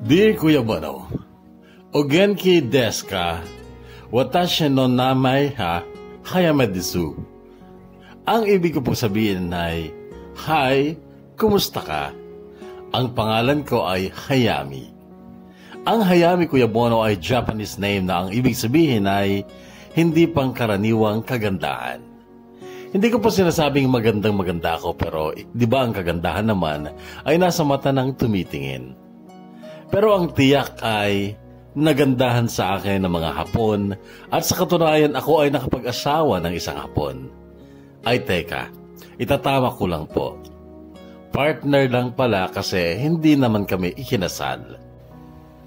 Dear Kuya Bono, o genki desu ka? Watashi no namae ha Hayame desu. Ang ibig ko po sabihin ay, Hi, kumusta ka? Ang pangalan ko ay Hayami. Ang Hayami, Kuya Bono, ay Japanese name na ang ibig sabihin ay hindi pangkaraniwang kagandahan. Hindi ko po sinasabing magandang-maganda ako, pero di ba ang kagandahan naman ay nasa mata ng tumitingin. Pero ang tiyak ay nagandahan sa akin ng mga Hapon at sa katunayan ako ay nakapag-asawa ng isang Hapon. Ay teka, itatama ko lang po. Partner lang pala kasi hindi naman kami ikinasal.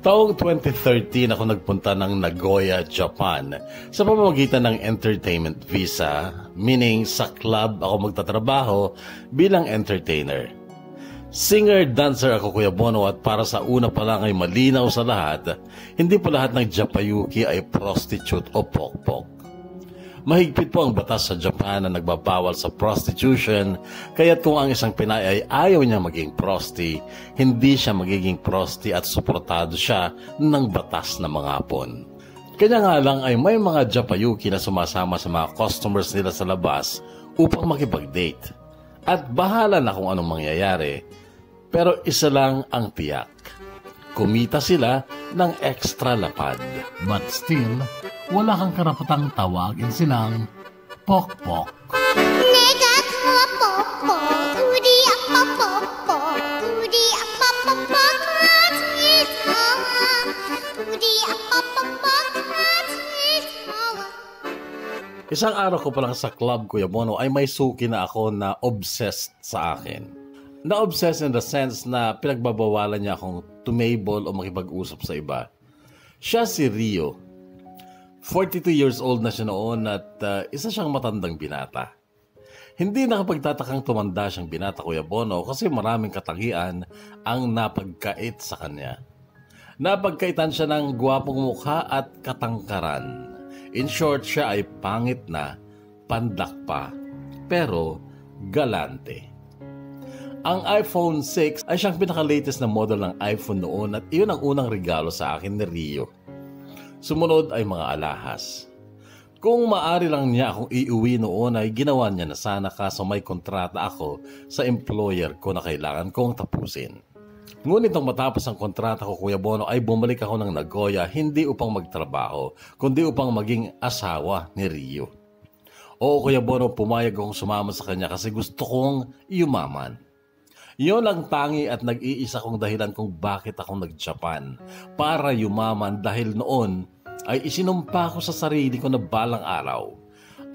Taong 2013 ako nagpunta ng Nagoya, Japan sa pamamagitan ng entertainment visa, meaning sa club ako magtatrabaho bilang entertainer. Singer-dancer ako, Kuya Bono, at para sa una pa lang ay malinaw sa lahat, hindi po lahat ng Japayuki ay prostitute o pokpok. Mahigpit po ang batas sa Japan na nagbabawal sa prostitution, kaya kung ang isang Pinay ay ayaw niya maging prosti, hindi siya magiging prosti at suportado siya ng batas ng mga Hapon. Kanya nga lang ay may mga Japayuki na sumasama sa mga customers nila sa labas upang makipag-date. At bahala na kung anong mangyayari, pero isa lang ang tiyak. Kumita sila ng extra lapad. But still, wala kang karapatang tawagin silang pokpok. Nega ka pokpok, uri apa pokpok, uri apa pokpok kita, uri apa pokpok kita. Isang araw ko pa lang sa club, Kuya Bono, ay may suki na ako na obsessed sa akin. Na-obsessed in the sense na pinagbabawalan niya akong tumable o makipag-usap sa iba. Siya si Rio. 42 years old na siya noon at isa siyang matandang binata. Hindi nakapagtatakang tumanda siyang binata, Kuya Bono, kasi maraming katangian ang napagkait sa kanya. Napagkaitan siya ng gwapong mukha at katangkaran. In short, siya ay pangit na, pandak pa, pero galante. Ang iPhone 6 ay siyang pinaka-latest na model ng iPhone noon at iyon ang unang regalo sa akin ni Rio. Sumunod ay mga alahas. Kung maaari lang niya akong iuwi noon ay ginawa niya na sana kaso may kontrata ako sa employer ko na kailangan kong tapusin. Ngunit nang matapos ang kontrata ko, Kuya Bono, ay bumalik ako ng Nagoya hindi upang magtrabaho, kundi upang maging asawa ni Rio. Oo, Kuya Bono, pumayag akong sumama sa kanya kasi gusto kong yumaman. Iyon ang tangi at nag-iisa kong dahilan kung bakit ako nag-Japan. Para yumaman dahil noon ay isinumpa ko sa sarili ko na balang araw.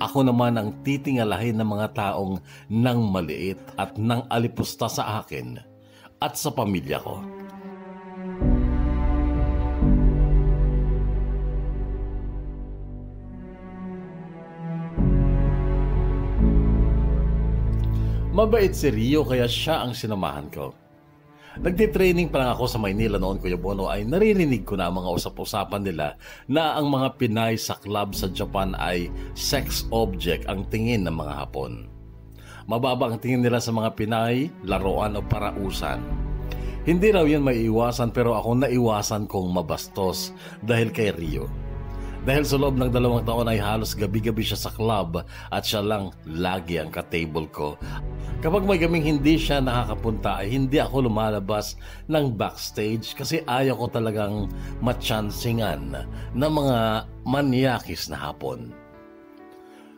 Ako naman ang titingalahin ng mga taong nang maliit at nang alipusta sa akin at sa pamilya ko. Mabait si Rio kaya siya ang sinamahan ko. Nagtitraining pa lang ako sa Maynila noon, Kuya Bono, ay naririnig ko na ang mga usap-usapan nila na ang mga Pinay sa club sa Japan ay sex object ang tingin ng mga Hapon. Mababa ang tingin nila sa mga Pinay, laruan o parausan. Hindi raw yan maiiwasan pero ako naiwasan kong mabastos dahil kay Rio. Dahil sa loob ng 2 taon ay halos gabi-gabi siya sa club at siya lang lagi ang ka-table ko. Kapag may gaming hindi siya nakakapunta ay hindi ako lumalabas ng backstage kasi ayaw ko talagang matsansingan ng mga manyakis na Hapon.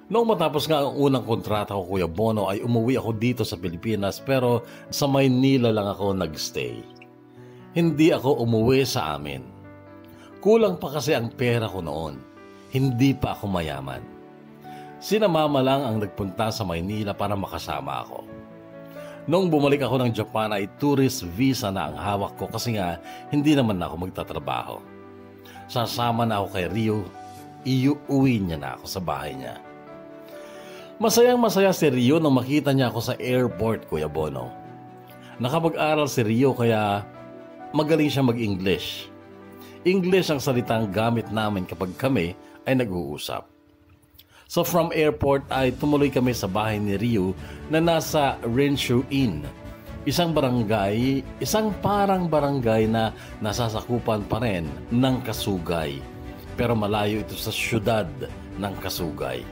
Noong matapos nga ang unang kontrata ko, Kuya Bono, ay umuwi ako dito sa Pilipinas pero sa Maynila lang ako nagstay. Hindi ako umuwi sa amin. Kulang pa kasi ang pera ko noon. Hindi pa ako mayaman. Sina mama lang ang nagpunta sa Maynila para makasama ako. Noong bumalik ako ng Japan ay tourist visa na ang hawak ko kasi nga hindi naman ako magtatrabaho. Sasama na ako kay Rio, iuwi niya na ako sa bahay niya. Masayang-masaya si Rio nang makita niya ako sa airport, Kuya Bono. Nakapag-aral si Rio kaya magaling siya mag-English. English ang salitang gamit namin kapag kami ay nag-uusap. So from airport ay tumuloy kami sa bahay ni Rio na nasa Renshu Inn. Isang parang barangay na nasasakupan pa rin ng Kasugay. Pero malayo ito sa syudad ng Kasugay.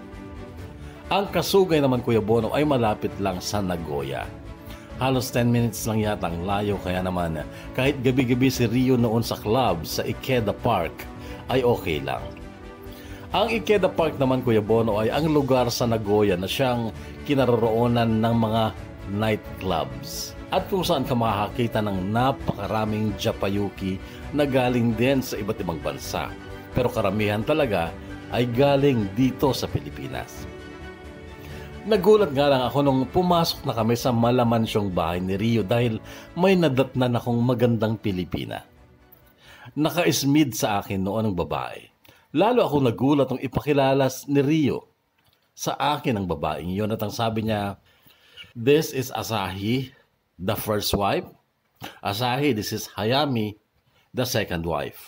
Ang Kasugay naman, Kuya Bono, ay malapit lang sa Nagoya. Halos 10 minutes lang yata ang layo, kaya naman kahit gabi-gabi si Rio noon sa club sa Ikeda Park ay okay lang. Ang Ikeda Park naman, Kuya Bono, ay ang lugar sa Nagoya na siyang kinaroroonan ng mga nightclubs at kung saan ka makakakita ng napakaraming Japayuki na galing din sa iba't ibang bansa. Pero karamihan talaga ay galing dito sa Pilipinas. Nagulat nga lang ako nung pumasok na kami sa malamansyong bahay ni Rio dahil may nadatnan akong magandang Pilipina. Naka-ismid sa akin noon ang babae. Lalo ako nagulat nung ipakilala ni Rio sa akin ang babaeng yun at ang sabi niya, "This is Asahi, the first wife. Asahi, this is Hayami, the second wife."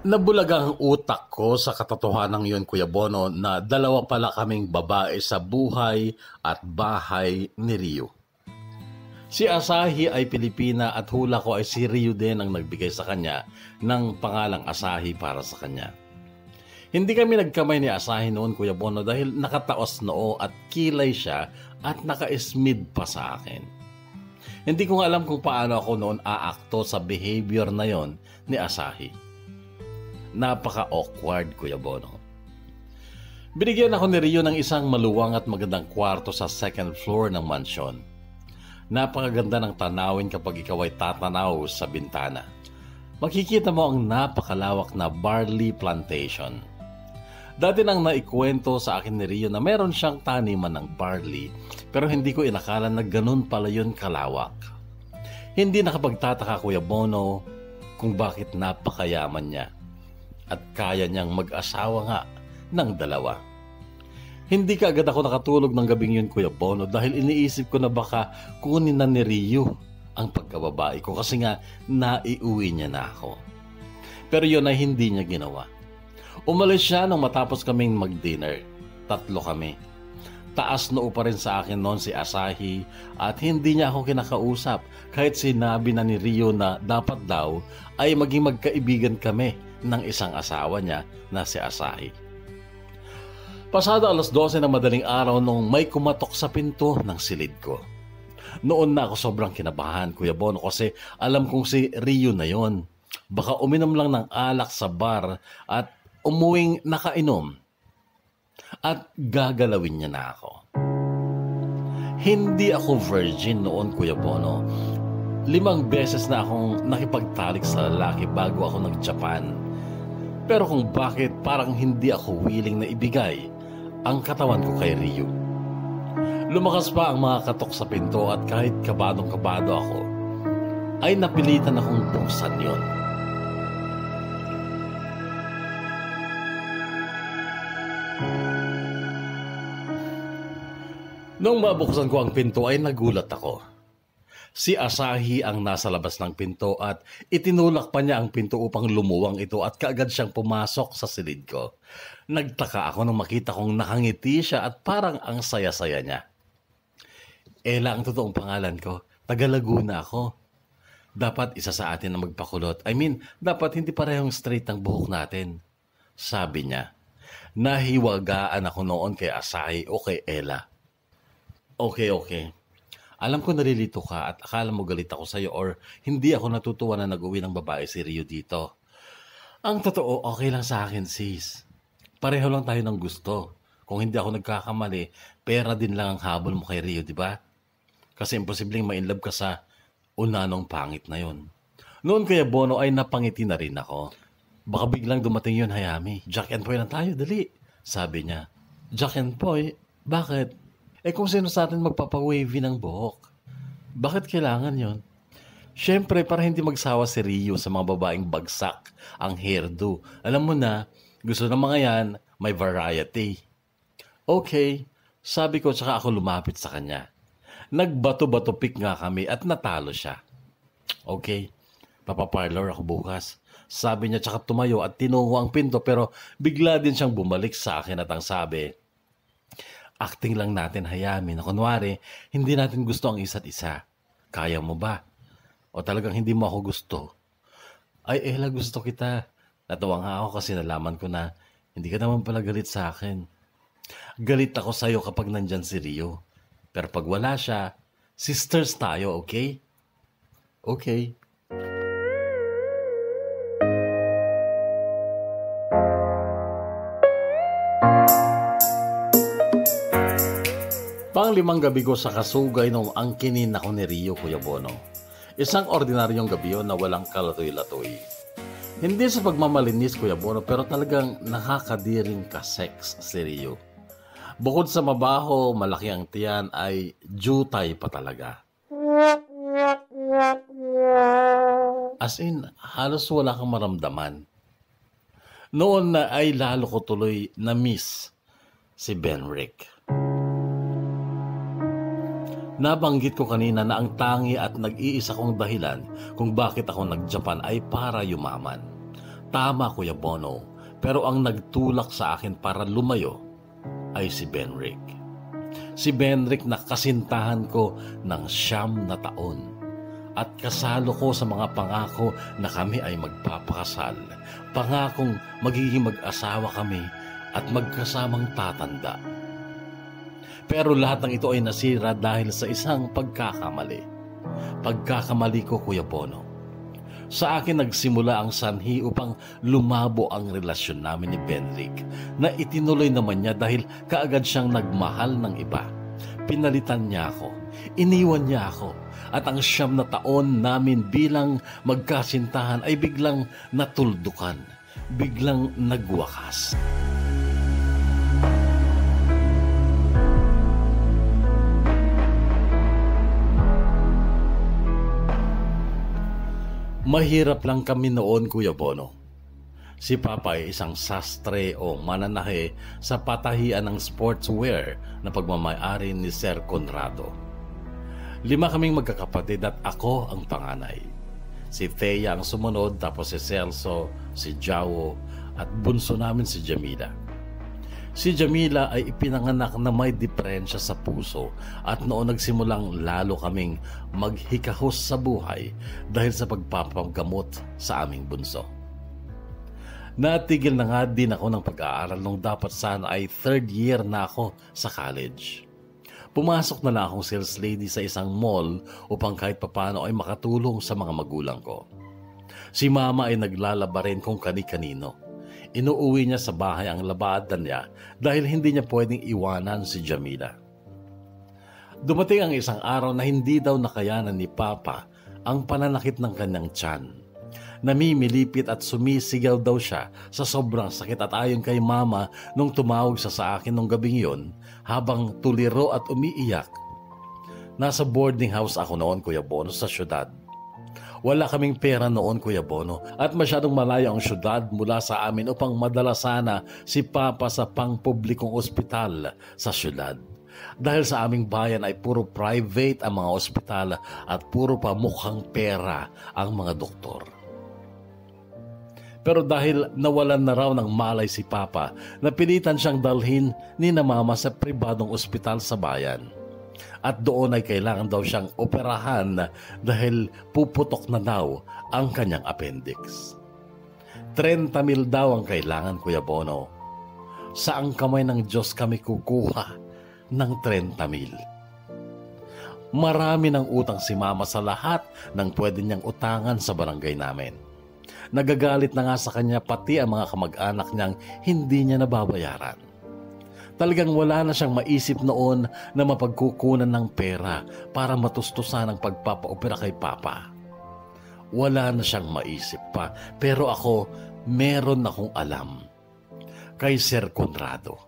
Nabulag ang utak ko sa katotohanan yun, Kuya Bono, na dalawa pala kaming babae sa buhay at bahay ni Rio. Si Asahi ay Pilipina at hula ko ay si Rio din ang nagbigay sa kanya ng pangalang Asahi para sa kanya. Hindi kami nagkamay ni Asahi noon, Kuya Bono, dahil nakataos noo at kilay siya at naka-ismid pa sa akin. Hindi ko alam kung paano ako noon aakto sa behavior na yon ni Asahi. Napaka-awkward, Kuya Bono. Binigyan ako ni Rio ng isang maluwang at magandang kwarto sa second floor ng mansyon. Napakaganda ng tanawin kapag ikaw ay tatanaw sa bintana. Makikita mo ang napakalawak na barley plantation. Dati nang naikwento sa akin ni Rio na meron siyang taniman ng barley, pero hindi ko inakala na ganun pala yun kalawak. Hindi nakapagtataka, Kuya Bono, kung bakit napakayaman niya. At kaya niyang mag-asawa nga ng dalawa. Hindi ka agad ako nakatulog ng gabing yun, Kuya Bono, dahil iniisip ko na baka kunin na ni Rio ang pagkababae ko kasi nga naiuwi niya na ako. Pero yun ay hindi niya ginawa. Umalis siya nung matapos kaming mag-dinner. 3 kami. Taas noo pa rin sa akin noon si Asahi at hindi niya ako kinakausap kahit sinabi na ni Rio na dapat daw ay maging magkaibigan kami ng isang asawa niya na si Asahi. Pasado 12:00 ng madaling araw nung may kumatok sa pinto ng silid ko. Noon na ako sobrang kinabahan, Kuya Bono, kasi alam kong si Rio na yon. Baka uminom lang ng alak sa bar at umuwing nakainom at gagalawin niya na ako. Hindi ako virgin noon, Kuya Bono. 5 beses na akong nakipagtalik sa lalaki bago ako nag-Japan. Pero kung bakit parang hindi ako willing na ibigay ang katawan ko kay Rio. Lumakas pa ang mga katok sa pinto at kahit kabadong-kabado ako, ay napilitan akong buksan yon. Nung mabuksan ko ang pinto ay nagulat ako. Si Asahi ang nasa labas ng pinto at itinulak pa niya ang pinto upang lumuwang ito at kaagad siyang pumasok sa silid ko. Nagtaka ako nung makita kong nakangiti siya at parang ang saya-saya niya. Ella ang totoong pangalan ko. Taga Laguna ako. Dapat isa sa atin na magpakulot. Dapat hindi parehong straight ang buhok natin. Sabi niya. Nahiwagaan ako noon kay Asahi o kay Ella. Okay. Alam ko nalilito ka at akala mo galit ako sa'yo or hindi ako natutuwa na nag-uwi ng babae si Rio dito. Ang totoo, okay lang sa akin, sis. Pareho lang tayo ng gusto. Kung hindi ako nagkakamali, pera din lang ang habol mo kay Rio, di ba? Kasi imposibleng ma-inlove ka sa unanong pangit na yon. Noon, Kuya Bono, ay napangiti na rin ako. Baka biglang dumating yun, Hayami. Jack and Poy na tayo, dali. Sabi niya. Jack and Poy? Bakit? Kung sino sa atin magpapawavy ng buhok, bakit kailangan yon? Siyempre, para hindi magsawa si Rio sa mga babaeng bagsak ang hairdo. Alam mo na, gusto ng mga yan, may variety. Okay, sabi ko tsaka ako lumapit sa kanya. Nagbato-bato pick nga kami at natalo siya. Okay, papaparlor ako bukas. Sabi niya tsaka tumayo at tinungo ang pinto pero bigla din siyang bumalik sa akin at ang sabi, Acting lang natin hayamin na kunwari, hindi natin gusto ang isa't isa. Kaya mo ba? O talagang hindi mo ako gusto? Ay, Ella, gusto kita. Natawa nga ako kasi nalaman ko na hindi ka naman pala galit sa akin. Galit ako sa'yo kapag nandyan si Rio. Pero pag wala siya, sisters tayo, okay? Okay. Pang-5 gabi ko sa kasugay nung angkinin ako ni Rio, Kuya Bono. Isang ordinaryong gabi yun na walang kalatoy-latoy. Hindi sa pagmamalinis, Kuya Bono, pero talagang nakakadiring ka-sex si Rio. Bukod sa mabaho, malaki ang tiyan, ay jutay pa talaga. As in, halos wala kang maramdaman. Noon na ay lalo ko tuloy na miss si Benrick. Nabanggit ko kanina na ang tangi at nag-iisa kong dahilan kung bakit ako nag-Japan ay para yumaman. Tama, Kuya Bono, pero ang nagtulak sa akin para lumayo ay si Benrick. Si Benrick na kasintahan ko ng 9 na taon at kasalo ko sa mga pangako na kami ay magpapakasal. Pangakong magiging mag-asawa kami at magkasamang tatanda. Pero lahat ng ito ay nasira dahil sa isang pagkakamali. Pagkakamali ko, Kuya Bono. Sa akin nagsimula ang sanhi upang lumabo ang relasyon namin ni Benrick na itinuloy naman niya dahil kaagad siyang nagmahal ng iba. Pinalitan niya ako, iniwan niya ako, at ang 9 na taon namin bilang magkasintahan ay biglang natuldukan, biglang nagwakas. Mahirap lang kami noon, Kuya Bono. Si Papa ay isang sastre o mananahe sa patahian ng sportswear na pagmamay-ari ni Sir Conrado. 5 kaming magkakapatid at ako ang panganay. Si Thea ang sumunod, tapos si Celso, si Jao, at bunso namin si Jamila. Si Jamila ay ipinanganak na may diferensya sa puso at noon nagsimulang lalo kaming maghikahos sa buhay dahil sa pagpapagamot sa aming bunso. Natigil na nga din ako ng pag-aaral nung dapat sana ay 3rd year na ako sa college. Pumasok na lang akong sales lady sa isang mall upang kahit papano ay makatulong sa mga magulang ko. Si Mama ay naglalaba rin kung kani-kanino. Inuuwi niya sa bahay ang labada niya dahil hindi niya pwedeng iwanan si Jamila. Dumating ang isang araw na hindi daw nakayanan ni Papa ang pananakit ng kanyang tiyan. Namimilipit at sumisigaw daw siya sa sobrang sakit at ayon kay Mama nung tumawag sa akin nung gabing yon habang tuliro at umiiyak. Nasa boarding house ako noon, Kuya Bono, sa syudad. Wala kaming pera noon, Kuya Bono, at masyadong malayo ang syudad mula sa amin upang madala sana si Papa sa pangpublikong ospital sa syudad. Dahil sa aming bayan ay puro private ang mga ospital at puro pa mukhang pera ang mga doktor. Pero dahil nawalan na raw ng malay si Papa, napilitan siyang dalhin ni na Mama sa pribadong ospital sa bayan. At doon ay kailangan daw siyang operahan dahil puputok na daw ang kanyang appendix. 30,000 daw ang kailangan, Kuya Bono. Saang kamay ng Diyos kami kukuha ng 30,000? Marami ng utang si Mama sa lahat ng pwede niyang utangan sa barangay namin. Nagagalit na nga sa kanya pati ang mga kamag-anak niyang hindi niya nababayaran. Talagang wala na siyang maisip noon na mapagkukunan ng pera para matustusan ang pagpapaopera kay Papa. Wala na siyang maisip pa, pero ako, meron akong alam. Kay Sir Conrado,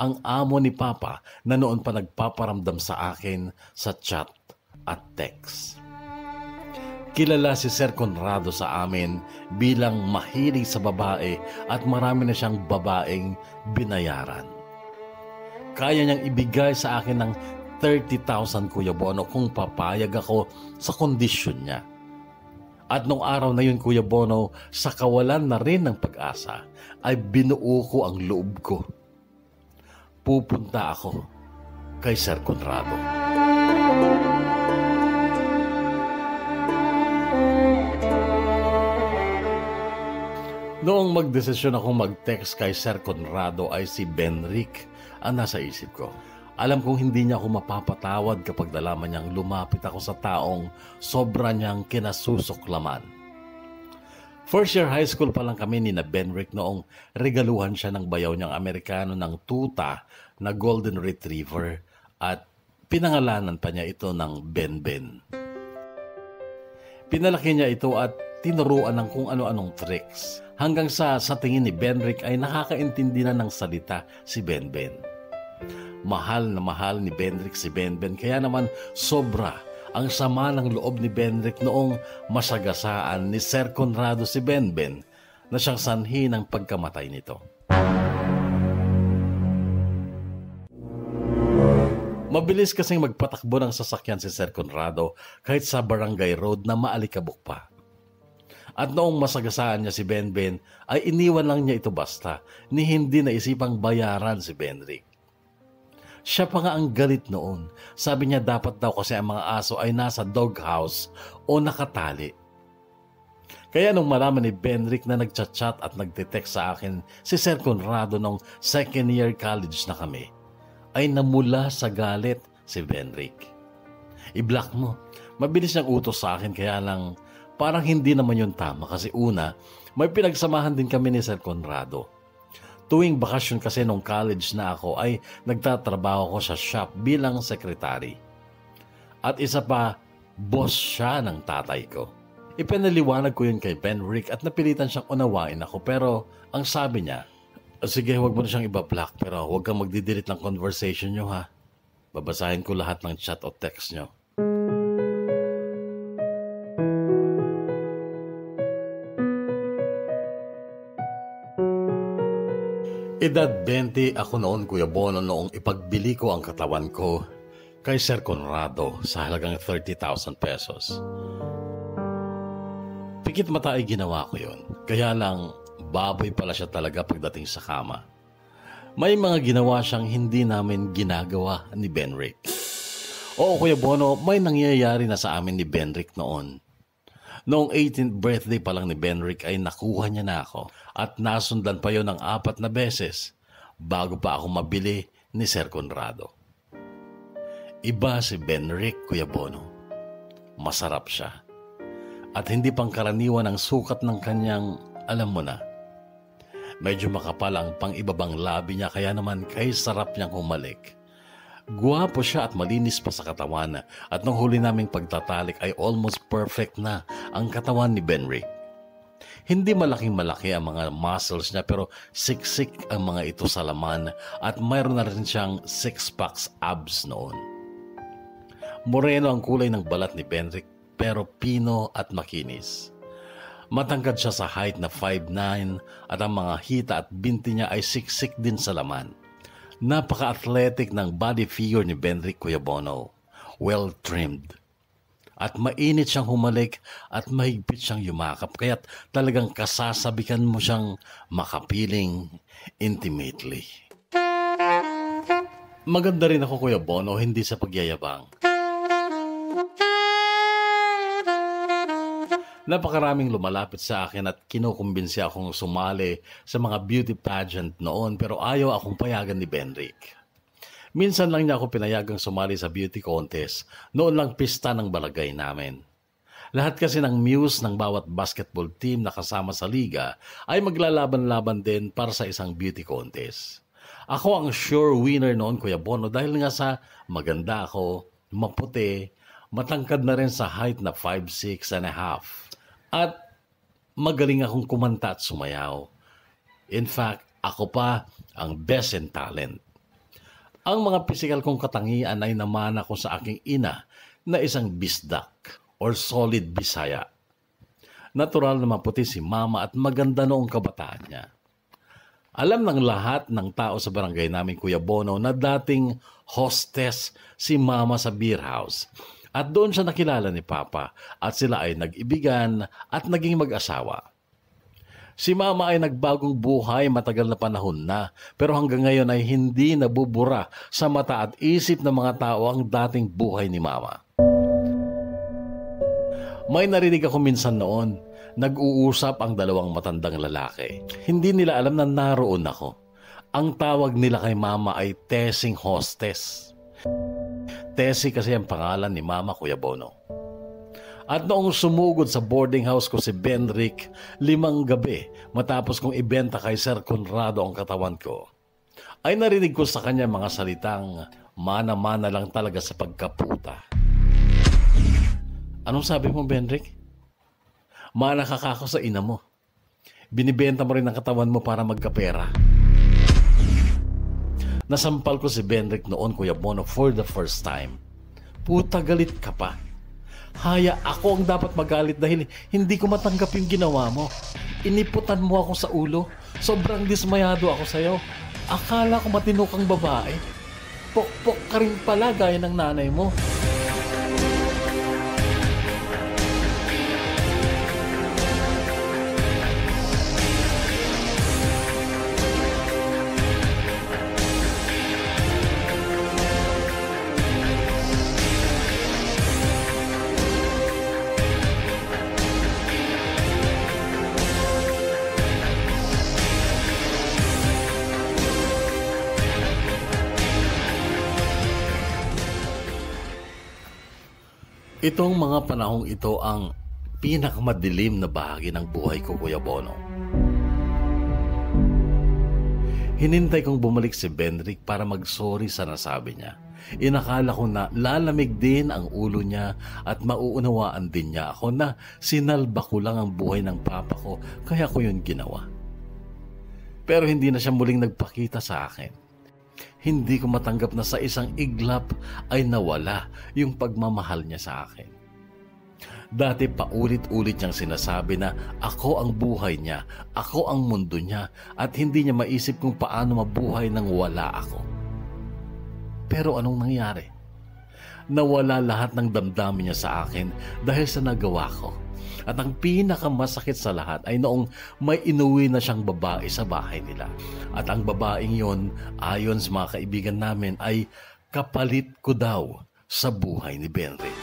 ang amo ni Papa na noon pa nagpaparamdam sa akin sa chat at text. Kilala si Sir Conrado sa amin bilang mahilig sa babae at marami na siyang babaeng binayaran. Kaya niyang ibigay sa akin ng 30,000, Kuya Bono, kung papayag ako sa kondisyon niya. At nung araw na yun, Kuya Bono, sa kawalan na rin ng pag-asa, ay binuo ko ang loob ko. pupunta ako kay Sir Conrado. Noong magdesisyon akong mag-text kay Sir Conrado ay si Benric ang nasa isip ko. Alam kong hindi niya ako mapapatawad kapag nalaman niyang lumapit ako sa taong sobra niyang kinasusuklaman. First year high school pa lang kami ni na Benric noong regaluhan siya ng bayaw niyang Amerikano ng tuta na Golden Retriever at pinangalanan pa niya ito ng Benben. Pinalaki niya ito at tinuruan ng kung ano-anong tricks hanggang sa tingin ni Benric ay nakakaintindi na ng salita si Benben. Mahal na mahal ni Benric si Benben kaya naman sobra ang sama ng loob ni Benric noong masagasaan ni Sir Conrado si Benben na siyang sanhi ng pagkamatay nito. Mabilis kasing magpatakbo ng sasakyan si Sir Conrado kahit sa barangay road na maalikabok pa. At noong masagasaan niya si Benben ay iniwan lang niya ito basta ni hindi naisipang bayaran si Benric. Siya pa nga ang galit noon. Sabi niya dapat daw kasi ang mga aso ay nasa doghouse o nakatali. Kaya nung malaman ni Benric na nagchat-chat at nagte-text sa akin si Sir Conrado nung second year college na kami, ay namula sa galit si Benric. I-block mo. Mabilis niyang utos sa akin kaya lang parang hindi naman yun tama kasi una, may pinagsamahan din kami ni Sir Conrado. Tuwing bakasyon kasi nung college na ako ay nagtatrabaho ko sa shop bilang sekretary. At isa pa, boss siya ng tatay ko. Ipinaliwanag ko yun kay Benric at napilitan siyang unawain ako pero ang sabi niya, sige, huwag mo na siyang iba-block pero huwag kang magdidelete ng conversation nyo ha. Babasahin ko lahat ng chat o text nyo. Edad 20 ako noon, Kuya Bono, noong ipagbili ko ang katawan ko kay Sir Conrado sa halagang 30,000 pesos. Pikit mata ay ginawa ko yun. Kaya lang, baboy pala siya talaga pagdating sa kama. May mga ginawa siyang hindi namin ginagawa ni Benric. Oo, Kuya Bono, may nangyayari na sa amin ni Benric noon. Noong 18th birthday pa lang ni Benric ay nakuha niya na ako at nasundan pa yon ng 4 na beses bago pa ako mabili ni Sir Conrado. Iba si Benric, Kuya Bono. Masarap siya. At hindi pangkaraniwan ang sukat ng kanyang, alam mo na. Medyo makapal ang pang-ibabang labi niya kaya naman kay sarap niyang humalik. Guwapo siya at malinis pa sa katawan at nung huli naming pagtatalik ay almost perfect na ang katawan ni Benric. Hindi malaking-malaki ang mga muscles niya pero siksik ang mga ito sa laman at mayroon na rin siyang 6-pack abs noon. Moreno ang kulay ng balat ni Benric pero pino at makinis. Matangkad siya sa height na 5'9" at ang mga hita at binti niya ay siksik din sa laman. Napaka-athletic ng body figure ni Benric, Kuya Bono. Well-trimmed. At mainit siyang humalik at mahigpit siyang yumakap. Kaya't talagang kasasabikan mo siyang makapiling intimately. Maganda rin ako, Kuya Bono, hindi sa pagyayabang. Napakaraming lumalapit sa akin at kinukumbinsi akong sumali sa mga beauty pageant noon pero ayaw akong payagan ni Benric. Minsan lang niya ako pinayagang sumali sa beauty contest, noon lang pista ng barangay namin. Lahat kasi ng muse ng bawat basketball team na kasama sa liga ay maglalaban-laban din para sa isang beauty contest. Ako ang sure winner noon, Kuya Bono, dahil nga sa maganda ako, maputi, matangkad na rin sa height na 5'6 and a half. At magaling akong kumanta at sumayaw. In fact, ako pa ang best in talent. Ang mga pisikal kong katangian ay namana ko sa aking ina na isang bisdak or solid Bisaya. Natural na maputi si Mama at maganda noong kabataan niya. Alam ng lahat ng tao sa barangay namin, Kuya Bono, na dating hostess si Mama sa beer house. At doon siya nakilala ni Papa at sila ay nag-ibigan at naging mag-asawa. Si Mama ay nagbagong buhay matagal na panahon na, pero hanggang ngayon ay hindi nabubura sa mata at isip ng mga tao ang dating buhay ni Mama. May narinig ako minsan noon, nag-uusap ang dalawang matandang lalaki. Hindi nila alam na naroon ako. Ang tawag nila kay Mama ay Tesing Hostess. Tessie kasi ang pangalan ni Mama, Kuya Bono. At noong sumugod sa boarding house ko si Benrick 5 gabi matapos kong ibenta kay Sir Conrado ang katawan ko, ay narinig ko sa kanya mga salitang mana-mana lang talaga sa pagkaputa. Anong sabi mo, Benrick? Mana ka kako sa ina mo. Binibenta mo rin ang katawan mo para magkapera. Nasampal ko si Benrick noon, Kuya Bono, for the first time. Puta, galit ka pa. Haya, ako ang dapat magalit dahil hindi ko matanggap yung ginawa mo. Iniputan mo ako sa ulo. Sobrang dismayado ako sa'yo. Akala ko matino kang babae. Pokpok ka rin pala gaya ng nanay mo. Itong mga panahong ito ang pinakamadilim na bahagi ng buhay ko, Kuya Bono. Hinintay kong bumalik si Benrick para mag-sorry sa nasabi niya. Inakala ko na lalamig din ang ulo niya at mauunawaan din niya ako na sinalba ko lang ang buhay ng papa ko, kaya ko yun ginawa. Pero hindi na siya muling nagpakita sa akin. Hindi ko matanggap na sa isang iglap ay nawala yung pagmamahal niya sa akin. Dati paulit-ulit niyang sinasabi na ako ang buhay niya, ako ang mundo niya, at hindi niya maisip kung paano mabuhay nang wala ako. Pero anong nangyari? Nawala lahat ng damdamin niya sa akin dahil sa nagawa ko. At ang pinakamasakit sa lahat ay noong may inuwi na siyang babae sa bahay nila. At ang babaeng yon, ayon sa mga kaibigan namin, ay kapalit ko daw sa buhay ni Benrick.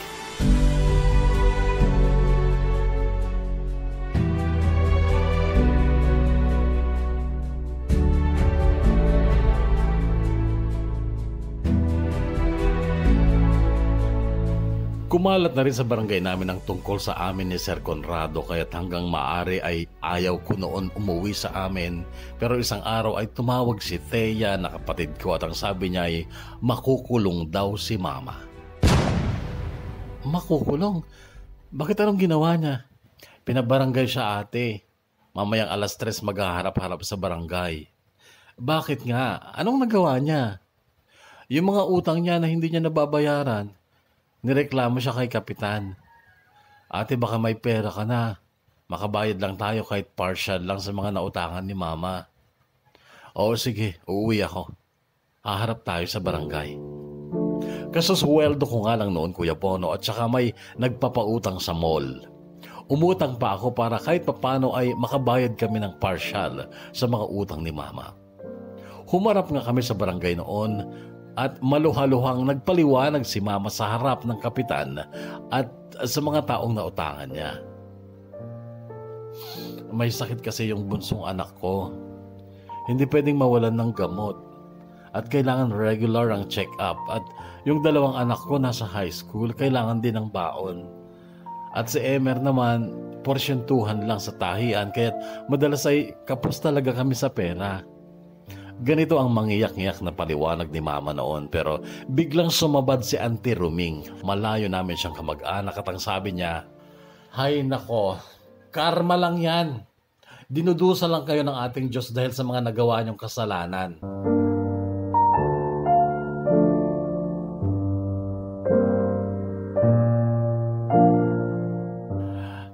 Kumalat na rin sa barangay namin ang tungkol sa amin ni Sir Conrado, kaya't hanggang maaari ay ayaw ko noon umuwi sa amin. Pero isang araw ay tumawag si Thea na kapatid ko at ang sabi niya ay makukulong daw si Mama. Makukulong? Bakit anong ginawa niya? Pinabarangay siya, ate. Mamayang 3:00 maghaharap-harap sa barangay. Bakit nga? Anong nagawa niya? Yung mga utang niya na hindi niya nababayaran, nireklamo siya kay Kapitan. Ate, baka may pera ka na. Makabayad lang tayo kahit partial lang sa mga nautangan ni Mama. Oo, sige, uuwi ako. Haharap tayo sa barangay. Kasusweldo ko nga lang noon, Kuya Bono, at saka may nagpapautang sa mall. Umutang pa ako para kahit papano ay makabayad kami ng partial sa mga utang ni Mama. Humarap nga kami sa barangay noon at maluhaluhang nagpaliwanag si Mama sa harap ng Kapitan at sa mga taong nautangan niya. May sakit kasi yung bunsong anak ko. Hindi pwedeng mawalan ng gamot. At kailangan regular ang check-up. At yung 2 anak ko nasa high school, kailangan din ng baon. At si Emer naman, porsyentuhan lang sa tahian. Kaya't madalas ay kapos talaga kami sa pera. Ganito ang mangiyak-ngiyak na paliwanag ni Mama noon, pero biglang sumabad si Auntie Ruming. Malayo namin siyang kamag-anak at ang sabi niya, "Hay nako, karma lang yan. Dinudusa lang kayo ng ating Diyos dahil sa mga nagawa niyong kasalanan."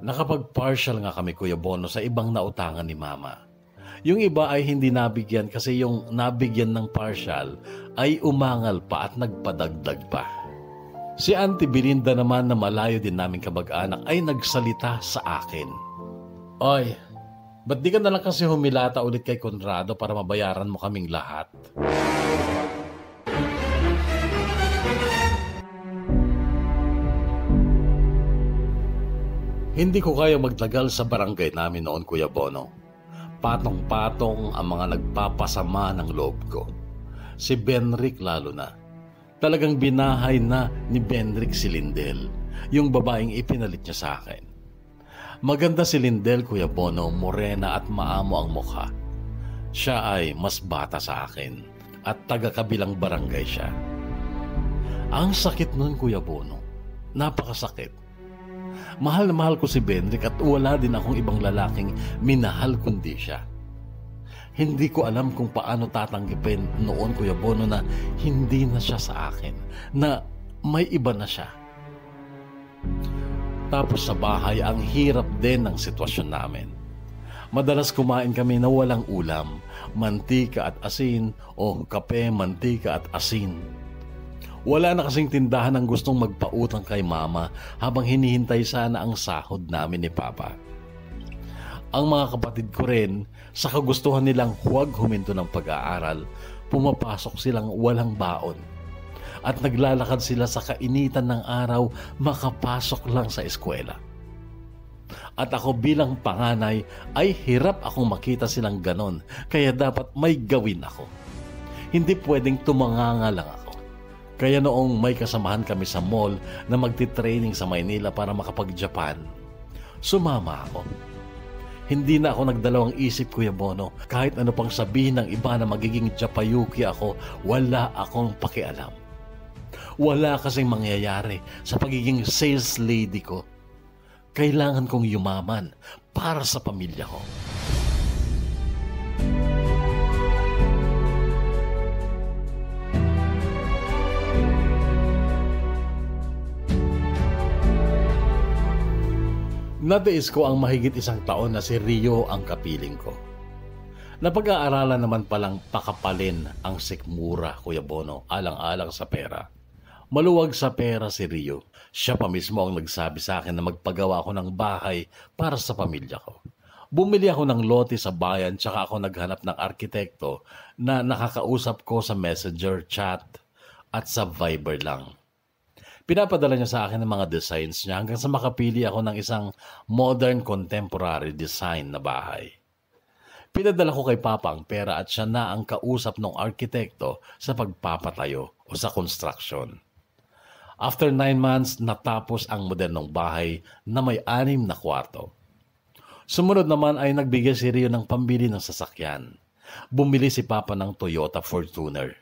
Nakapag-partial nga kami, Kuya Bono, sa ibang nautangan ni Mama. Yung iba ay hindi nabigyan kasi yung nabigyan ng partial ay umangal pa at nagpadagdag pa. Si Auntie Belinda naman na malayo din namin kamag-anak ay nagsalita sa akin. "Oy, Ba't di ka na lang kasi humilata ulit kay Conrado para mabayaran mo kaming lahat? Hindi ko kaya magtagal sa barangay namin noon, Kuya Bono. Patong-patong ang mga nagpapasama ng loob ko. Si Benrick lalo na. Talagang binahay na ni Benrick si Lindel, yung babaeng ipinalit niya sa akin. Maganda si Lindel, Kuya Bono, morena at maamo ang mukha. Siya ay mas bata sa akin at taga-kabilang barangay siya. Ang sakit nun, Kuya Bono. Napakasakit. Mahal na mahal ko si Benrick at wala din akong ibang lalaking minahal kundi siya. Hindi ko alam kung paano tatanggipin noon, Kuya Bono, na hindi na siya sa akin, na may iba na siya. Tapos sa bahay, ang hirap din ng sitwasyon namin. Madalas kumain kami na walang ulam, mantika at asin o kape, mantika at asin. Wala na kasing tindahan ang gustong magpautang kay Mama habang hinihintay sana ang sahod namin ni Papa. Ang mga kapatid ko rin, sa kagustuhan nilang huwag huminto ng pag-aaral, pumapasok silang walang baon. At naglalakad sila sa kainitan ng araw makapasok lang sa eskwela. At ako bilang panganay ay hirap akong makita silang ganon, kaya dapat may gawin ako. Hindi pwedeng tumanganga lang ako. Kaya noong may kasamahan kami sa mall na magti-training sa Maynila para makapag-Japan, sumama ako. Hindi na ako nagdalawang isip, Kuya Bono. Kahit ano pang sabihin ng iba na magiging Japayuki ako, wala akong pakialam. Wala kasing mangyayari sa pagiging sales lady ko. Kailangan kong yumaman para sa pamilya ko. Natiis ko ang mahigit 1 taon na si Rio ang kapiling ko. Napag-aaralan naman palang pakapalin ang sikmura, Kuya Bono, alang-alang sa pera. Maluwag sa pera si Rio. Siya pa mismo ang nagsabi sa akin na magpagawa ako ng bahay para sa pamilya ko. Bumili ako ng lote sa bayan tsaka ako naghanap ng arkitekto na nakakausap ko sa messenger, chat at sa Viber lang. Pinapadala niya sa akin ng mga designs niya hanggang sa makapili ako ng isang modern contemporary design na bahay. Pinadala ko kay Papa ang pera at siya na ang kausap ng arkitekto sa pagpapatayo o sa construction. After 9 months, natapos ang modernong bahay na may 6 na kwarto. Sumunod naman ay nagbigay si Rio ng pambili ng sasakyan. Bumili si Papa ng Toyota Fortuner.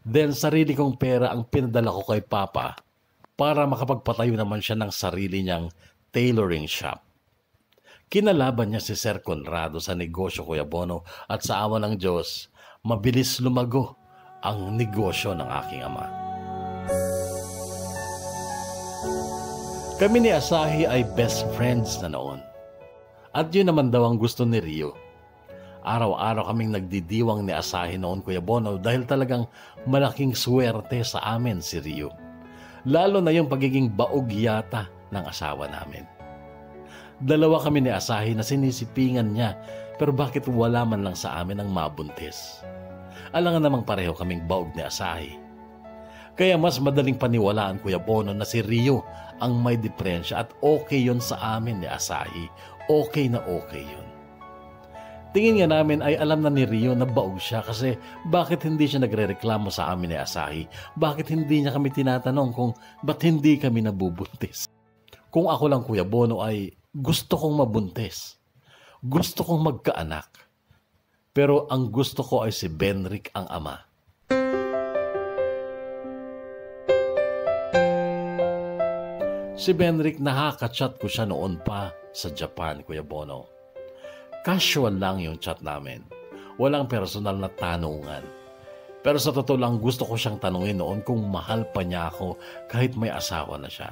Then sarili kong pera ang pinadala ko kay Papa para makapagpatayo naman siya ng sarili niyang tailoring shop. Kinalaban niya si Sir Conrado sa negosyo, Kuya Bono, at sa awa ng Diyos, mabilis lumago ang negosyo ng aking ama. Kami ni Asahi ay best friends na noon. At yun naman daw ang gusto ni Rio. Araw-araw kaming nagdidiwang ni Asahi noon, Kuya Bono, dahil talagang malaking swerte sa amin si Rio. Lalo na yung pagiging baog yata ng asawa namin. 2 kami ni Asahi na sinisipingan niya, pero bakit wala man lang sa amin ang mabuntis? Alangan namang pareho kaming baog ni Asahi. Kaya mas madaling paniwalaan, Kuya Bono, na si Rio ang may diferensya at okay yon sa amin ni Asahi. Okay na okay yun. Tingin nga namin ay alam na ni Rio na baog siya kasi bakit hindi siya nagrereklamo sa amin ni Asahi? Bakit hindi niya kami tinatanong kung ba't hindi kami nabubuntis? Kung ako lang, Kuya Bono, ay gusto kong mabuntis. Gusto kong magkaanak. Pero ang gusto ko ay si Benrick ang ama. Si Benrick, nakaka-chat ko siya noon pa sa Japan, Kuya Bono. Casual lang yung chat namin. Walang personal na tanungan. Pero sa totoo lang, gusto ko siyang tanungin noon kung mahal pa niya ako kahit may asawa na siya.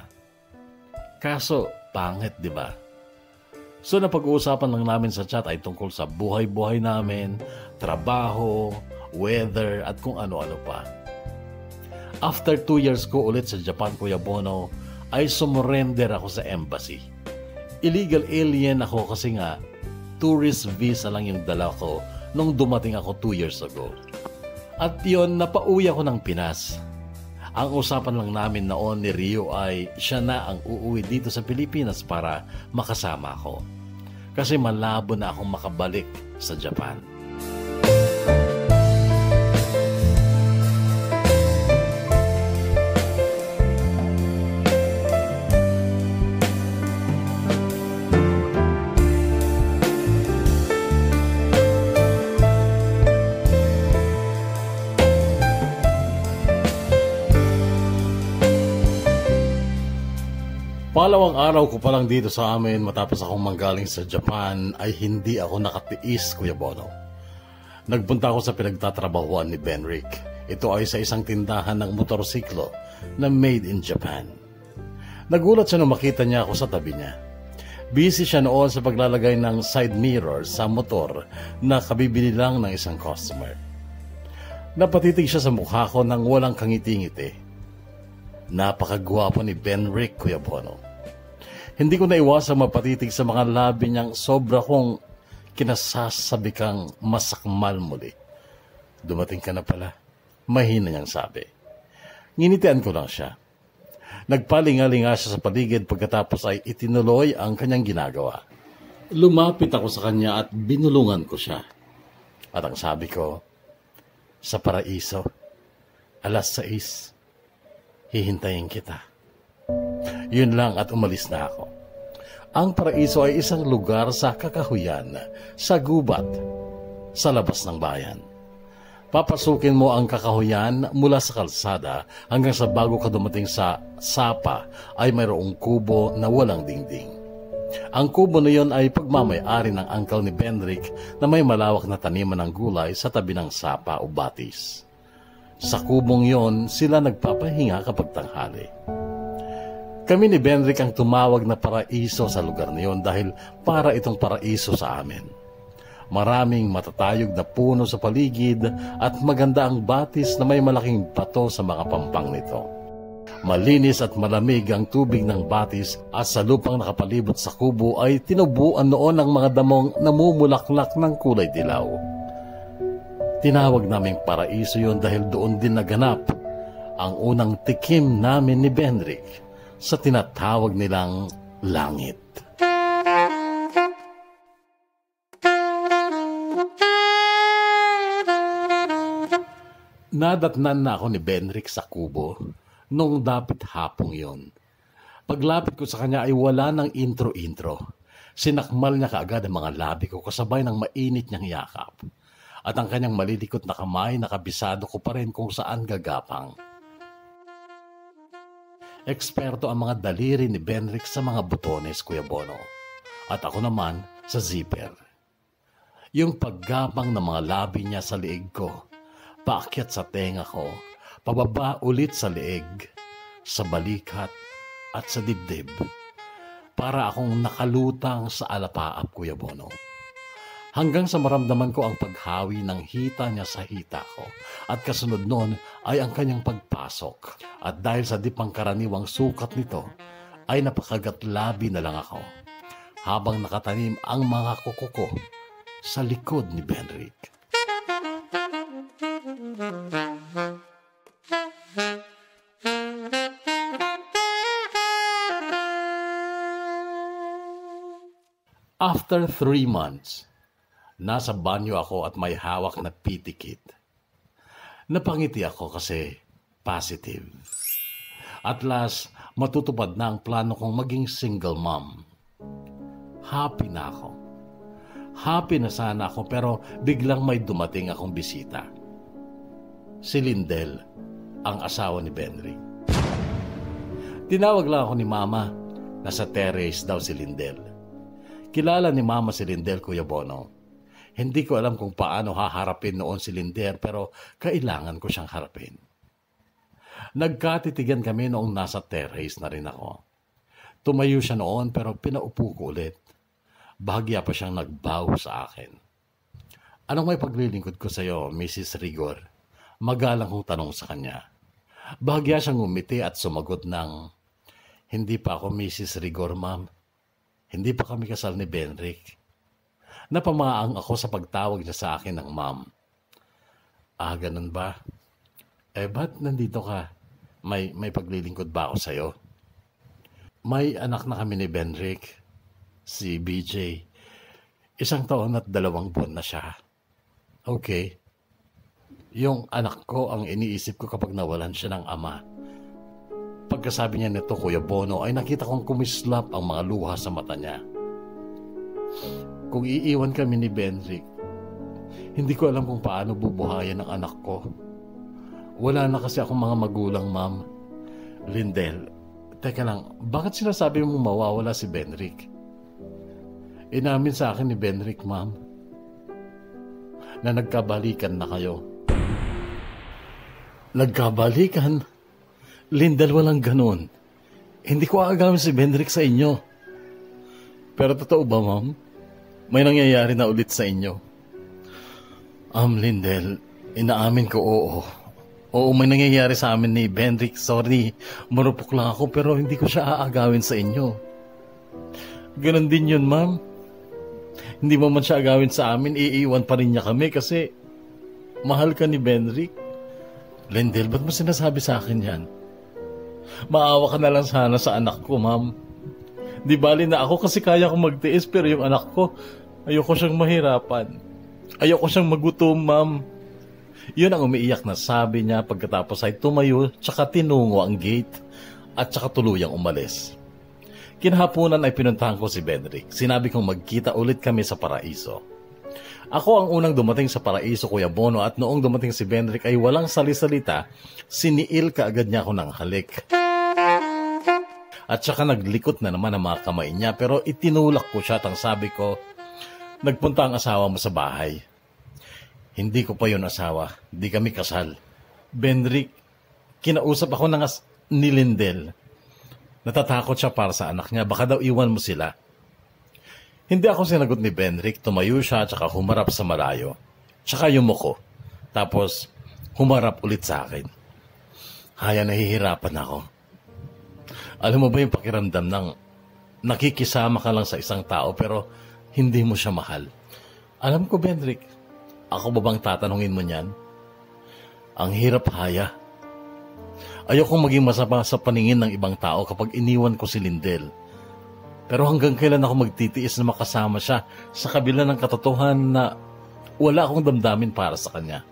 Kaso, pangit, di ba? So, napag-uusapan lang namin sa chat ay tungkol sa buhay-buhay namin, trabaho, weather, at kung ano-ano pa. After 2 years ko ulit sa Japan, Kuya Bono, ay sumurrender ako sa embassy. Illegal alien ako kasi nga tourist visa lang yung dala ko nung dumating ako 2 years ago. At yon, napauwi ako ng Pinas. Ang usapan lang namin noon ni Rio ay siya na ang uuwi dito sa Pilipinas para makasama ako. Kasi malabo na akong makabalik sa Japan. Palawang araw ko pa lang dito sa amin matapos akong manggaling sa Japan ay hindi ako nakatiis, Kuya Bono. Nagpunta ako sa pinagtatrabahuan ni Benrick. Ito ay sa isang tindahan ng motorsiklo na made in Japan. Nagulat siya nung makita niya ako sa tabi niya. Busy siya noon sa paglalagay ng side mirror sa motor na kabibili lang ng isang customer. Napatitig siya sa mukha ko nang walang kangiti-ngiti. Napakagwapo ni Benrick, Kuya Bono. Hindi ko naiwasang mapatitig sa mga labi niyang sobra kong kinasasabi kang masakmal muli. Dumating ka na pala, mahina niyang sabi. Nginitian ko lang siya. Nagpalingalinga siya sa paligid pagkatapos ay itinuloy ang kanyang ginagawa. Lumapit ako sa kanya at binulungan ko siya. At ang sabi ko, sa paraiso, 6:00, hihintayin kita. Yun lang at umalis na ako. Ang paraiso ay isang lugar sa kakahuyan, sa gubat, sa labas ng bayan. Papasukin mo ang kakahuyan mula sa kalsada hanggang sa bago ka dumating sa sapa ay mayroong kubo na walang dingding. Ang kubo na yon ay pagmamay-ari ng uncle ni Benrick na may malawak na taniman ng gulay sa tabi ng sapa o batis. Sa kubong yon, sila nagpapahinga kapag tanghali. Kami ni Benrick ang tumawag na paraiso sa lugar na yon dahil para itong paraiso sa amin. Maraming matatayog na puno sa paligid at maganda ang batis na may malaking bato sa mga pampang nito. Malinis at malamig ang tubig ng batis at sa lupang nakapalibot sa kubo ay tinubuan noon ang mga damong namumulaklak ng kulay dilaw. Tinawag naming paraiso yon dahil doon din naganap ang unang tikim namin ni Benrick sa tinatawag nilang langit. Nadatnan na ako ni Benrick sa kubo nung dapit hapong yon. Paglapit ko sa kanya ay wala ng intro-intro. Sinakmal niya kaagad ang mga labi ko kasabay ng mainit niyang yakap. At ang kanyang malilikot na kamay nakabisado ko pa rin kung saan gagapang. Eksperto ang mga daliri ni Benrick sa mga butones, Kuya Bono. At ako naman sa zipper. Yung paggapang ng mga labi niya sa liig ko, paakyat sa tenga ko, pababa ulit sa liig, sa balikat at sa dibdib. Para akong nakalutang sa alapaap, Kuya Bono. Hanggang sa maramdaman ko ang paghawi ng hita niya sa hita ko. At kasunod nun ay ang kanyang pagpasok. At dahil sa di pangkaraniwang sukat nito, ay napakagatlabi na lang ako. Habang nakatanim ang mga kuko ko sa likod ni Benrick. After 3 months, nasa banyo ako at may hawak na pity kit. Napangiti ako kasi positive. At last, matutupad na ang plano kong maging single mom. Happy na ako. Happy na sana ako pero biglang may dumating akong bisita. Si Lindel, ang asawa ni Benrick. Tinawag lang ako ni Mama. Nasa terrace daw si Lindel. Kilala ni Mama si Lindel, Kuya Bono. Hindi ko alam kung paano haharapin noon si Lindel pero kailangan ko siyang harapin. Nagkatitigan kami noong nasa terrace na rin ako. Tumayo siya noon pero pinaupo ko ulit. Bahagya pa siyang nagbow sa akin. Anong may paglilingkod ko sa iyo, Mrs. Rigor? Magalang kong tanong sa kanya. Bahagya siyang ngumiti at sumagot ng, hindi pa ako Mrs. Rigor, ma'am. Hindi pa kami kasal ni Benrick. Napamaang ako sa pagtawag niya sa akin ng ma'am. Ah, ganun ba? Ba't nandito ka? May paglilingkod ba ako sa'yo? May anak na kami ni Benrick, si BJ. 1 taon at 2 buwan na siya. Okay. Yung anak ko ang iniisip ko kapag nawalan siya ng ama. Pagkasabi niya nito, Kuya Bono, ay nakita kong kumislap ang mga luha sa mata niya. Kung iiwan kami ni Benrick, hindi ko alam kung paano bubuhayan ang anak ko. Wala na kasi akong mga magulang, Ma'am. Lindel, teka lang, bakit sinasabi mong mawawala si Benrick? Inamin sa akin ni Benrick, Ma'am, na nagkabalikan na kayo. Nagkabalikan? Lindel, walang ganun. Hindi ko aagawin si Benrick sa inyo. Pero totoo ba, Ma'am? May nangyayari na ulit sa inyo? Lindel, inaamin ko oo. Oo, may nangyayari sa amin ni Benrick. Sorry, marupok lang ako pero hindi ko siya aagawin sa inyo. Ganon din yun, Ma'am. Hindi mo man siya agawin sa amin, iiwan pa rin niya kami kasi mahal ka ni Benrick. Lindel, ba't mo sinasabi sa akin yan? Maawa ka na lang sana sa anak ko, Ma'am. Di bali na ako kasi kaya kong magtiis pero yung anak ko, ayoko siyang mahirapan. Ayoko siyang magutom, Ma'am. Yun ang umiiyak na sabi niya pagkatapos ay tumayo tsaka tinungo ang gate at tsaka tuluyang umalis. Kinahaponan ay pinuntahan ko si Benrick. Sinabi kong magkita ulit kami sa Paraiso. Ako ang unang dumating sa Paraiso, Kuya Bono, at noong dumating si Benrick ay walang salisalita, siniil kaagad niya ako ng halik. At saka naglikot na naman ang mga kamay niya pero itinulak ko siya at ang sabi ko, nagpunta ang asawa mo sa bahay. Hindi ko pa yun asawa. Di kami kasal. Benrick, kinausap ako ni Lindel. Natatakot siya para sa anak niya. Baka daw iwan mo sila. Hindi ako sinagot ni Benrick. Tumayo siya at saka humarap sa malayo. Tsaka yumuko. Tapos humarap ulit sa akin. Haya, nahihirapan ako. Alam mo ba yung pakiramdam ng nakikisama ka lang sa isang tao pero hindi mo siya mahal? Alam ko, Benrick. Ako ba bang tatanungin mo niyan? Ang hirap, Haya. Ayokong maging masama sa paningin ng ibang tao kapag iniwan ko si Lindel. Pero hanggang kailan ako magtitiis na makasama siya sa kabila ng katotohanan na wala akong damdamin para sa kanya?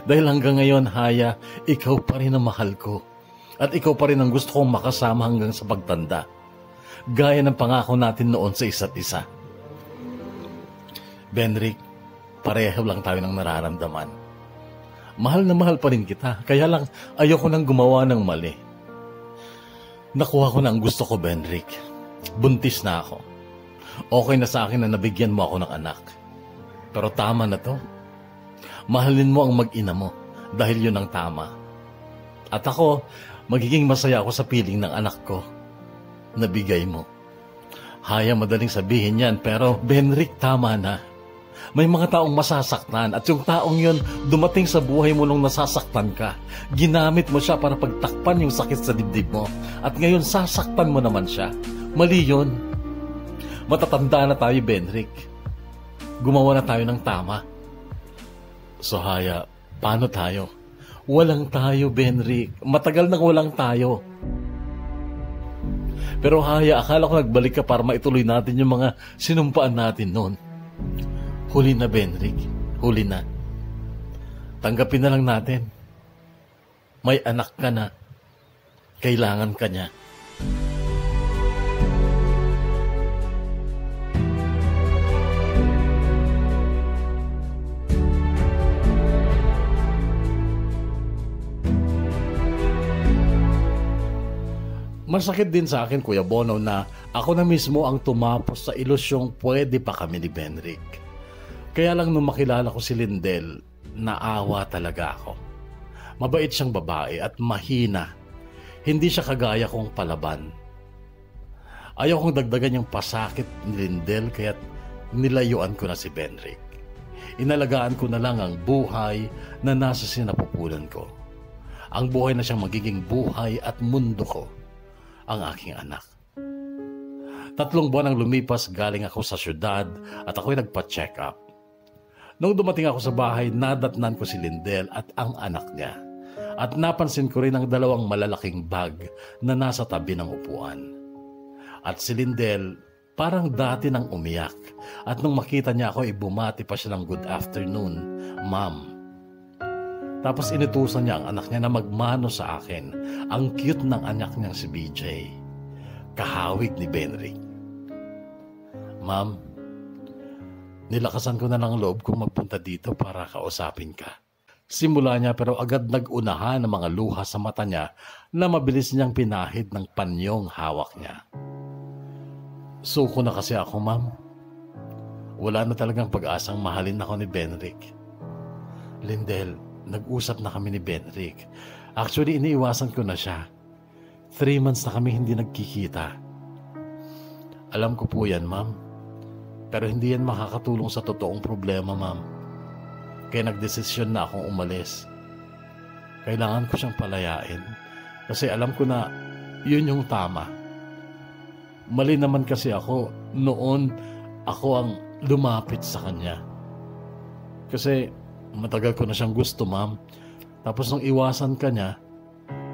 Dahil hanggang ngayon, Haya, ikaw pa rin ang mahal ko. At ikaw pa rin ang gusto kong makasama hanggang sa pagtanda. Gaya ng pangako natin noon sa isa't isa. Benrick, pareho lang tayo ng nararamdaman. Mahal na mahal pa rin kita, kaya lang ayoko nang gumawa ng mali. Nakuha ko na ang gusto ko, Benrick. Buntis na ako. Okay na sa akin na nabigyan mo ako ng anak. Pero tama na to. Mahalin mo ang mag-ina mo dahil yun ang tama. At ako, magiging masaya ako sa piling ng anak ko na bigay mo. Haya, madaling sabihin yan, pero Benrick, tama na. May mga taong masasaktan at yung taong yun dumating sa buhay mo nung nasasaktan ka. Ginamit mo siya para pagtakpan yung sakit sa dibdib mo at ngayon sasaktan mo naman siya. Mali yun. Matatanda na tayo, Benrick. Gumawa na tayo ng tama. So Haya, paano tayo? Walang tayo, Benrick. Matagal nang walang tayo. Pero Haya, akala ko nagbalik ka para maituloy natin yung mga sinumpaan natin noon. Huli na, Benrick. Huli na. Tanggapin na lang natin. May anak ka na. Kailangan ka niya. Masakit din sa akin, Kuya Bono, na ako na mismo ang tumapos sa ilusyong pwede pa kami ni Benrick. Kaya lang nung makilala ko si Lindel, naawa talaga ako. Mabait siyang babae at mahina. Hindi siya kagaya kong palaban. Ayaw kong dagdagan yung pasakit ni Lindel kaya't nilayuan ko na si Benrick. Inalagaan ko na lang ang buhay na nasa sinapupunan ko. Ang buhay na siyang magiging buhay at mundo ko, ang aking anak. 3 buwan ang lumipas galing ako sa syudad at ako'y nagpa-check up. Nung dumating ako sa bahay, nadatnan ko si Lindell at ang anak niya. At napansin ko rin ang 2 malalaking bag na nasa tabi ng upuan. At si Lindell parang dati nang umiyak. At nung makita niya ako, bumati pa siya ng good afternoon, ma'am. Tapos inutusan niya ang anak niya na magmano sa akin. Ang cute ng anak niyang si BJ. Kahawig ni Benrick. Ma'am, nilakasan ko na ng loob kong magpunta dito para kausapin ka. Simula niya pero agad nag-unahan ng mga luha sa mata niya na mabilis niyang pinahid ng panyong hawak niya. Suko na kasi ako, ma'am. Wala na talagang pag-asang mahalin ako ni Benrick. Lindell, nag-usap na kami ni Benrick. Actually, iniiwasan ko na siya. 3 months na kami hindi nagkikita. Alam ko po yan, ma'am. Pero hindi yan makakatulong sa totoong problema, ma'am. Kaya nagdesisyon na akong umalis. Kailangan ko siyang palayain. Kasi alam ko na yun yung tama. Mali naman kasi ako. Noon, ako ang lumapit sa kanya. Kasi matagal ko na siyang gusto, ma'am. Tapos nung iwasan ka niya,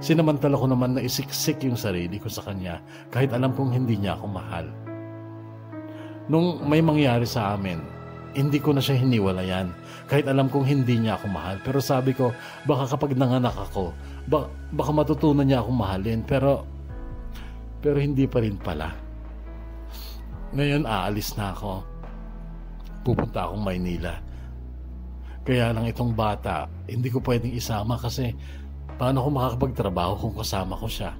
sinamantala ko naman na isiksik yung sarili ko sa kanya kahit alam kong hindi niya ako mahal. Nung may mangyari sa amin, hindi ko na siya hiniwalayan kahit alam kong hindi niya ako mahal. Pero sabi ko, baka kapag nanganak ako, baka matutunan niya akong mahalin. Pero hindi pa rin pala. Ngayon aalis na ako. Pupunta akong Maynila. Kaya lang itong bata, hindi ko pwedeng isama kasi paano ko makakapagtrabaho kung kasama ko siya?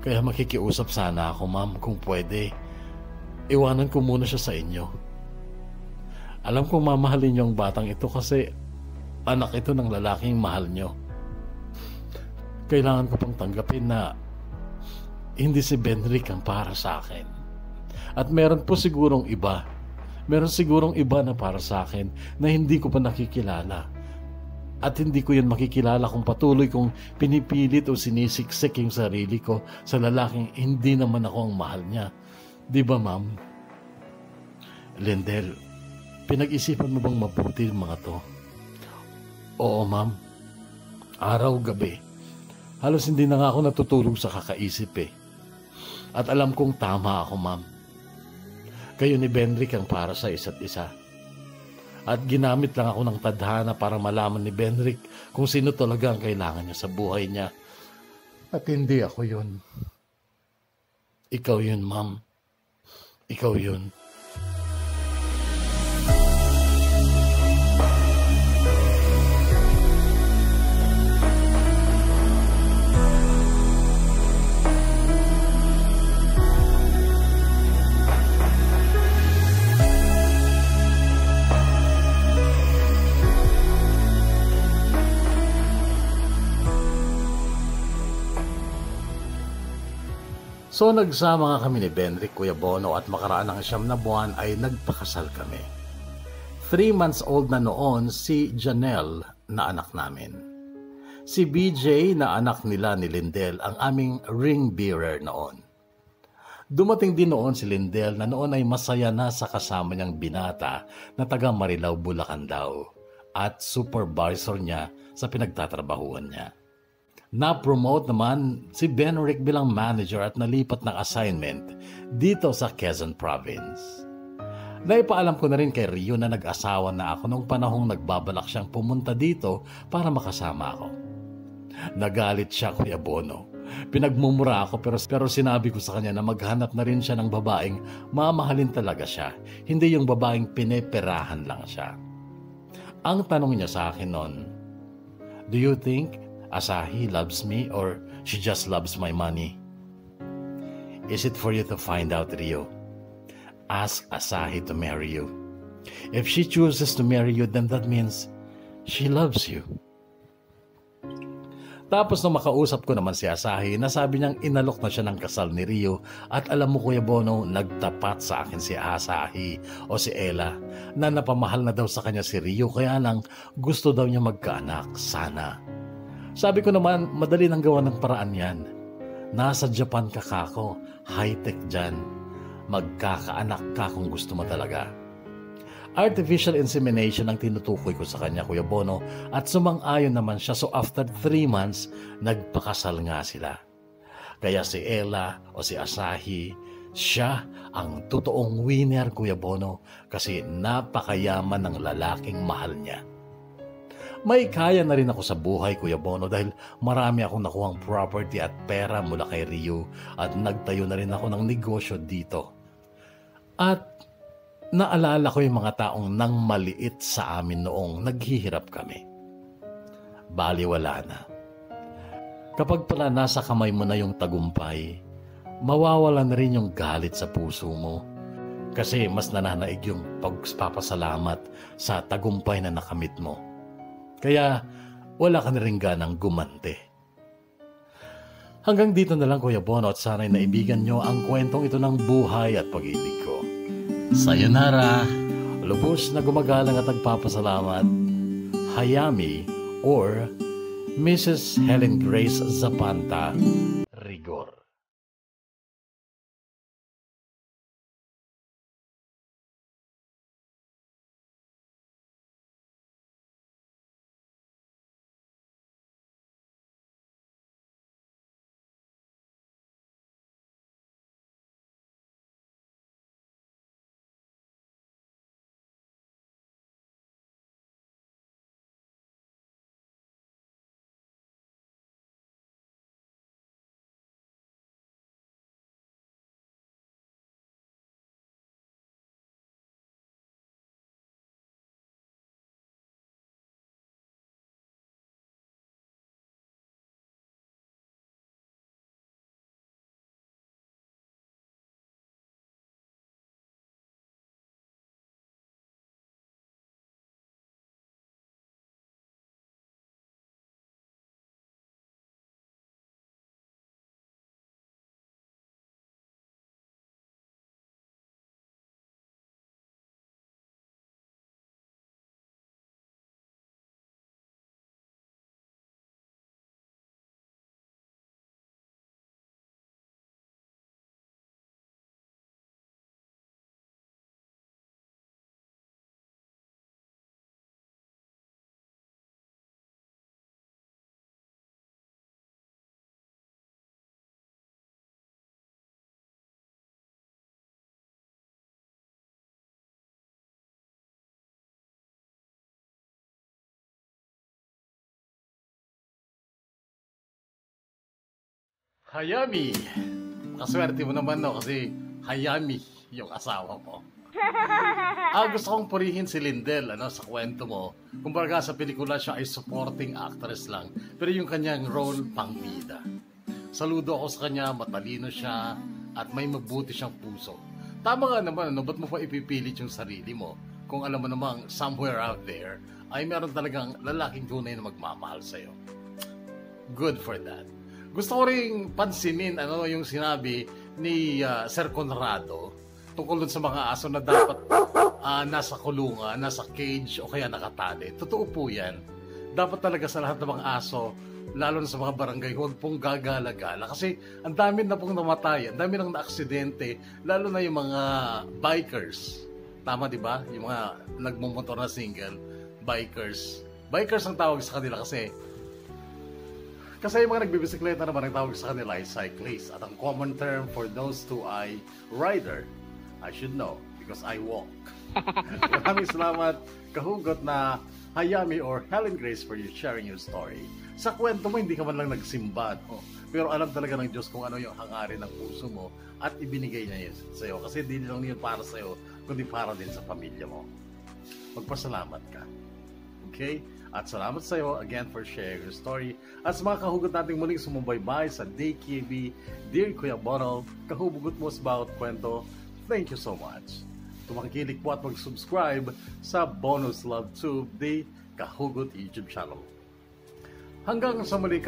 Kaya makikiusap sana ako, ma'am, kung pwede. Iwanan ko muna siya sa inyo. Alam kong mamahalin niyo ang batang ito kasi anak ito ng lalaking mahal niyo. Kailangan ko pang tanggapin na hindi si Benrick ang para sa akin. At meron sigurong iba na para sa akin na hindi ko pa nakikilala. At hindi ko yan makikilala kung patuloy kong pinipilit o sinisiksik yung sarili ko sa lalaking hindi naman ako ang mahal niya. Di ba, ma'am? Lindell, pinag-isipan mo bang mabuti yung mga to? Oo, ma'am. Araw-gabi. Halos hindi na nga ako natutulog sa kakaisip eh. At alam kong tama ako, ma'am. Kayo ni Benrick ang para sa isa't isa. At ginamit lang ako ng tadhana para malaman ni Benrick kung sino talaga ang kailangan niya sa buhay niya. At hindi ako yun. Ikaw yun, ma'am. Ikaw yun. So nagsama nga kami ni Benrick, Kuya Bono, at makaraan ng 9 na buwan ay nagpakasal kami. 3 months old na noon si Janelle na anak namin. Si BJ na anak nila ni Lindell ang aming ring bearer noon. Dumating din noon si Lindell na noon ay masaya na sa kasama niyang binata na taga Marilao, Bulacan daw at supervisor niya sa pinagtatrabahuan niya. Na-promote naman si Benrick bilang manager at nalipat ng assignment dito sa Quezon Province. Naipaalam ko na rin kay Rio na nag-asawa na ako nung panahong nagbabalak siyang pumunta dito para makasama ako. Nagalit siya, Kuya Bono. Pinagmumura ako pero sinabi ko sa kanya na maghanap na rin siya ng babaeng mamahalin talaga siya, hindi yung babaeng pineperahan lang siya. Ang tanong niya sa akin noon, do you think Asahi loves me or she just loves my money? Is it for you to find out, Rio? Ask Asahi to marry you. If she chooses to marry you, then that means she loves you. Tapos nung makausap ko naman si Asahi, nasabi niyang inalok na siya ng kasal ni Rio at alam mo, Kuya Bono, nagtapat sa akin si Asahi o si Ella na napamahal na daw sa kanya si Rio kaya lang gusto daw niya magkaanak, sana. Sabi ko naman, madali nang gawa ng paraan yan. Nasa Japan ka kako, high-tech dyan. Magkakaanak ka kung gusto mo talaga. Artificial insemination ang tinutukoy ko sa kanya, Kuya Bono, at sumang-ayon naman siya. So after 3 months, nagpakasal nga sila. Kaya si Ella o si Asahi, siya ang totoong winner, Kuya Bono, kasi napakayaman ng lalaking mahal niya. May kaya na rin ako sa buhay, Kuya Bono, dahil marami akong nakuhang property at pera mula kay Rio at nagtayo na rin ako ng negosyo dito. At naalala ko yung mga taong nang maliit sa amin noong naghihirap kami. Baliwala na. Kapag pala nasa kamay mo na yung tagumpay, mawawala na rin yung galit sa puso mo. Kasi mas nananaig yung pagpapasalamat sa tagumpay na nakamit mo. Kaya wala ka na rin ganang gumante. Hanggang dito na lang, Kuya Bono, at sana'y naibigan nyo ang kwentong ito ng buhay at pag-ibig ko. Sayonara! Lubos na gumagalang at nagpapasalamat, Hayami or Mrs. Helen Grace Zapanta Rigor. Hayami! Kaswerte mo naman, no? Kasi Hayami yung asawa mo. Gusto kong purihin si Lindell sa kwento mo. Kumbaga sa pelikula siya ay supporting actress lang. Pero yung kanyang role, pang-bida. Saludo ako sa kanya, matalino siya, at may mabuti siyang puso. Tama nga naman, ba't mo pa ipipilit yung sarili mo? Kung alam mo namang somewhere out there, ay meron talagang lalaking tunay na magmamahal sa'yo. Good for that. Gusto ko rin pansinin yung sinabi ni Sir Conrado tungkol dun sa mga aso na dapat nasa kulungan, nasa cage o kaya nakatali. Totoo po yan. Dapat talaga sa lahat ng mga aso, lalo na sa mga barangay, huwag pong gagala-gala. Kasi ang dami na pong namatay, ang dami nang naaksidente, lalo na yung mga bikers. Tama, di ba? Yung mga nagmumotor na single, bikers. Bikers ang tawag sa kanila kasi yung mga nagbibisikleta naman ang tawag sa kanila ay cyclist. At ang common term for those two ay rider. I should know because I walk. Maraming salamat, kahugot na Hayami or Helen Grace for you sharing your story. Sa kwento mo, hindi ka man lang nagsimba, no? Pero alam talaga ng Diyos kung ano yung hangarin ng puso mo at ibinigay niya yun sa'yo. Kasi hindi lang yun para sa'yo, kundi para din sa pamilya mo. Magpasalamat ka. Okay? At salamat sa iyo again for sharing your story. At sa mga kahugot nating muling sumubaybay sa DKB, Dear Kuya Bono, kahugot mo sa bawat kwento, thank you so much. Tumangkilik po at mag-subscribe sa Bonus Love Tube, the Kahugot YouTube channel. Hanggang sa muli.